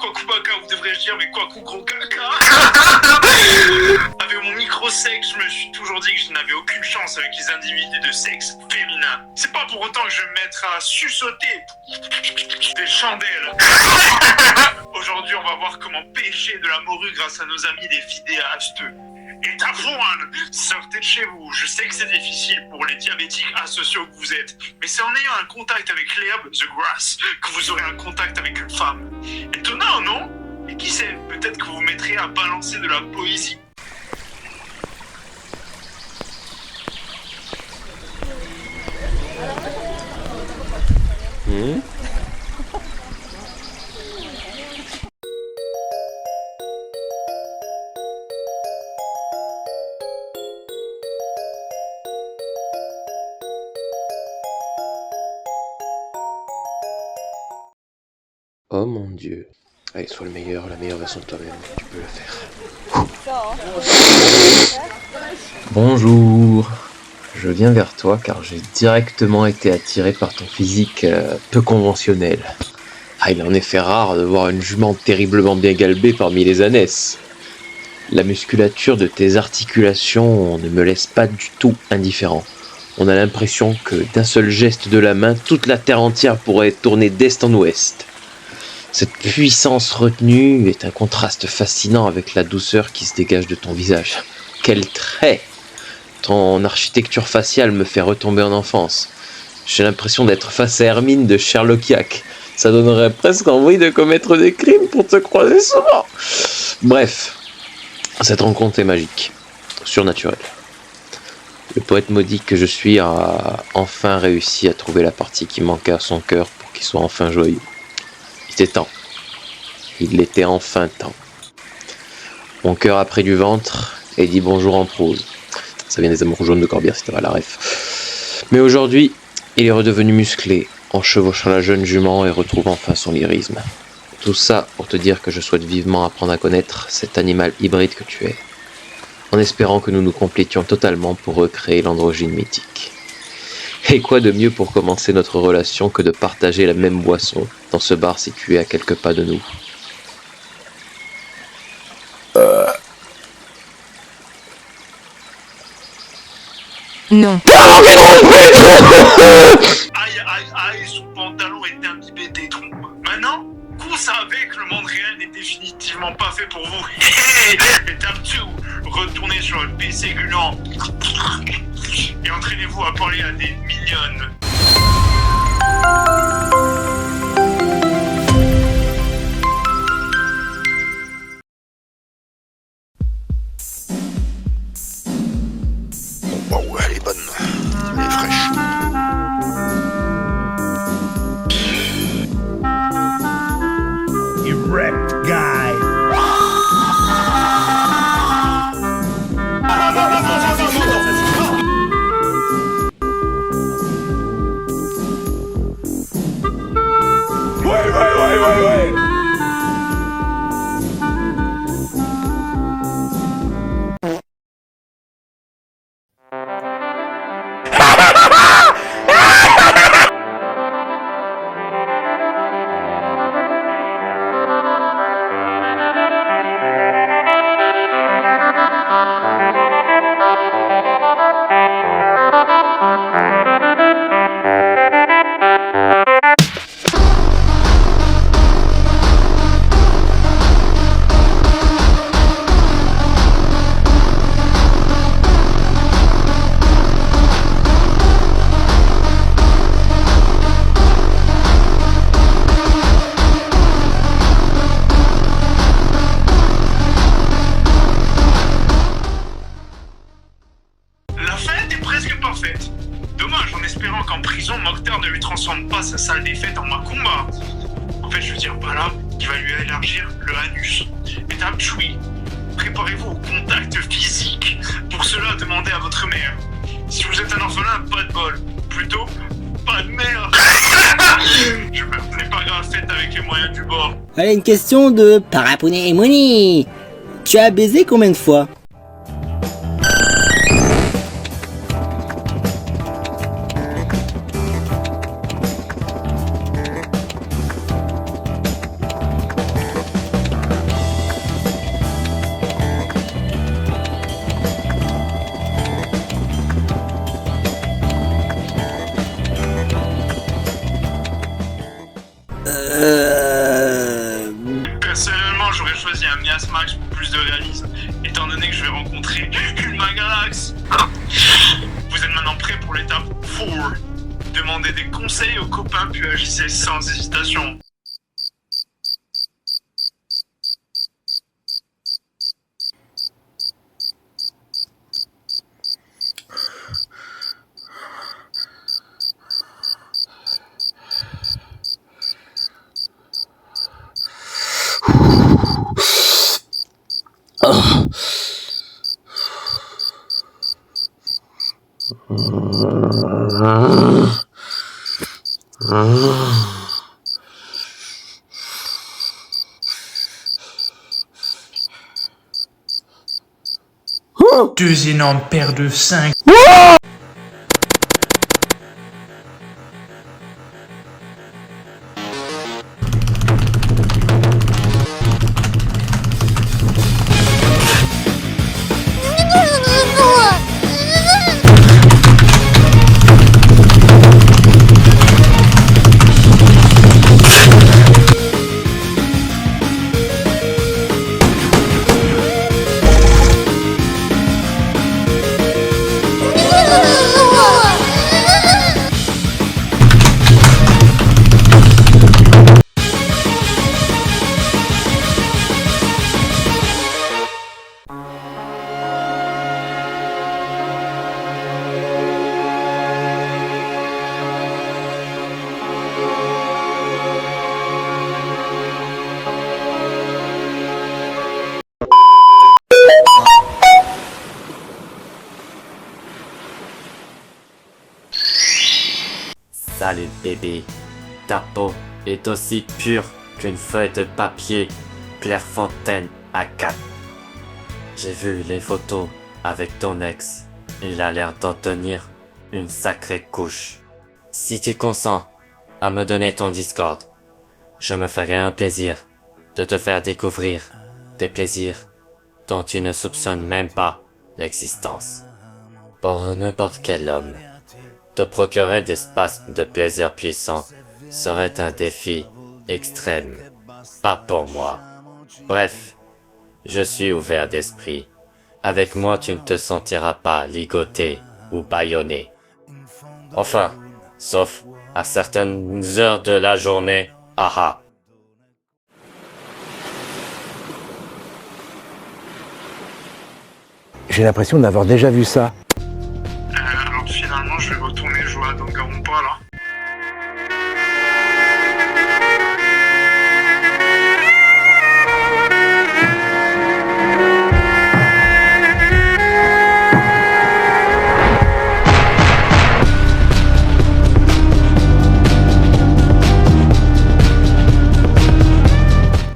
Kwaku Baka, ou devrais-je dire, mais Kwaku Gros Caca. Avec mon micro sexe, je me suis toujours dit que je n'avais aucune chance avec les individus de sexe féminin. C'est pas pour autant que je vais me mettre à suçoter des chandelles. Aujourd'hui, on va voir comment pêcher de la morue grâce à nos amis les vidéastes. Étape 1, sortez de chez vous. Je sais que c'est difficile pour les diabétiques asociaux que vous êtes, mais c'est en ayant un contact avec l'herbe, the grass, que vous aurez un contact avec une femme. Étonnant, non? Et qui sait, peut-être que vous vous mettrez à balancer de la poésie. Oh mon Dieu. Allez, sois le meilleur, la meilleure version de toi-même. Tu peux le faire. Bonjour. Je viens vers toi car j'ai directement été attiré par ton physique peu conventionnel. Ah, il est en effet rare de voir une jument terriblement bien galbée parmi les ânesses. La musculature de tes articulations ne me laisse pas du tout indifférent. On a l'impression que d'un seul geste de la main, toute la terre entière pourrait tourner d'est en ouest. Cette puissance retenue est un contraste fascinant avec la douceur qui se dégage de ton visage. Quel trait! Ton architecture faciale me fait retomber en enfance. J'ai l'impression d'être face à Hermine de Sherlockiac. Ça donnerait presque envie de commettre des crimes pour te croiser souvent. Bref, cette rencontre est magique, surnaturelle. Le poète maudit que je suis a enfin réussi à trouver la partie qui manquait à son cœur pour qu'il soit enfin joyeux. Il était temps. Il était enfin temps. Mon cœur a pris du ventre et dit bonjour en prose. Ça vient des amours jaunes de Corbière si t'as pas la ref. Mais aujourd'hui, il est redevenu musclé, en chevauchant la jeune jument et retrouve enfin son lyrisme. Tout ça pour te dire que je souhaite vivement apprendre à connaître cet animal hybride que tu es, en espérant que nous nous complétions totalement pour recréer l'androgyne mythique. Et quoi de mieux pour commencer notre relation que de partager la même boisson dans ce bar situé à quelques pas de nous. Non. Aïe, aïe, aïe, son pantalon était imbibé des trompes. Maintenant, vous savez que le monde réel n'est définitivement pas fait pour vous. Étape 2, retournez sur le PC gluant et entraînez-vous à parler à des mignonnes. Waouh, elle est bonne. Elle est fraîche. Erect guy. Ouais. La fête est presque parfaite. Dommage, en espérant qu'en prison, Mokhtar ne lui transforme pas sa salle des fêtes en macumba. En fait, je veux dire par là qu'il va lui élargir le anus. Étape 3, préparez-vous au contact physique. Pour cela, demandez à votre mère. Si vous êtes un orphelin, pas de bol. Plutôt, pas de mère. Je me ferai pas grave fête avec les moyens du bord. Allez, une question de Parapounet et Moni. Tu as baisé combien de fois? un Miasmax Max pour plus de réalisme, étant donné que je vais rencontrer Human Galax. Vous êtes maintenant prêts pour l'étape 4. Demandez des conseils aux copains puis agissez sans hésitation. Deux énormes paires de seins. Salut bébé, ta peau est aussi pure qu'une feuille de papier Clairefontaine A4. J'ai vu les photos avec ton ex, il a l'air d'en tenir une sacrée couche. Si tu consens à me donner ton Discord, je me ferai un plaisir de te faire découvrir des plaisirs dont tu ne soupçonnes même pas l'existence. Pour n'importe quel homme, te procurer des espaces de plaisir puissants serait un défi extrême. Pas pour moi. Bref, je suis ouvert d'esprit. Avec moi, tu ne te sentiras pas ligoté ou bâillonné. Enfin, sauf à certaines heures de la journée, haha. J'ai l'impression d'avoir déjà vu ça. Alors finalement, je vais retourner jouer à Danganronpa là.